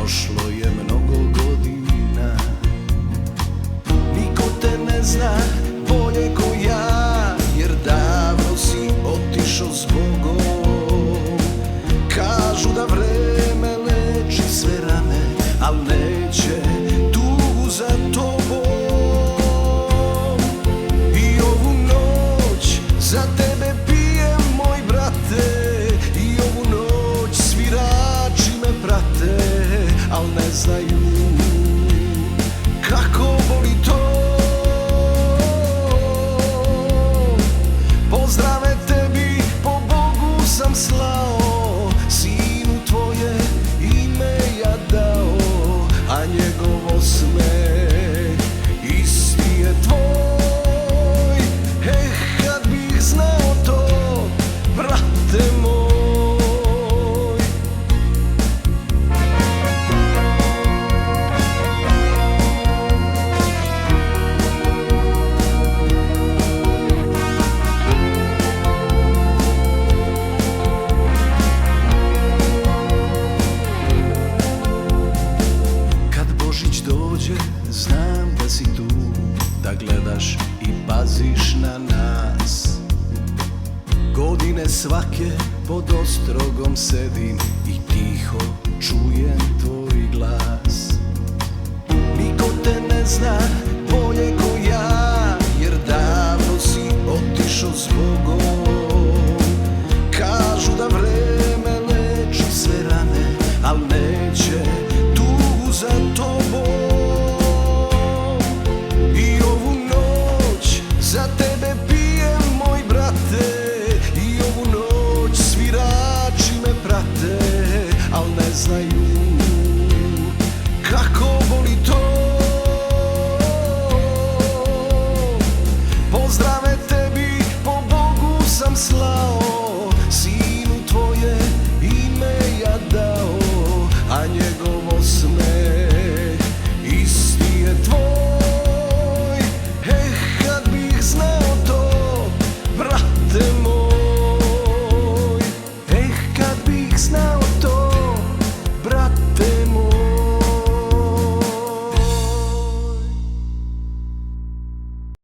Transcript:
prošlo je mnogo godina. Niko te ne zna bolje ko ja, jer davno si otišao s Bogom. Kažu da vreme leči sve rane, al neće tugu za tobom. I ovu noć za tebe pijem, moj brate, i ovu noć svirači me prate, al ne znaju kako boli to. Pozdrave tebi po Bogu sam slao, sinu tvoje ime ja dao, a njegov osmeh isti je tvoj. Kad bih znao to, brate moj. Dođe, znam da si tu, da gledaš i paziš na nas. Godine svake pod ostrogom sedim i tiho čujem tvoj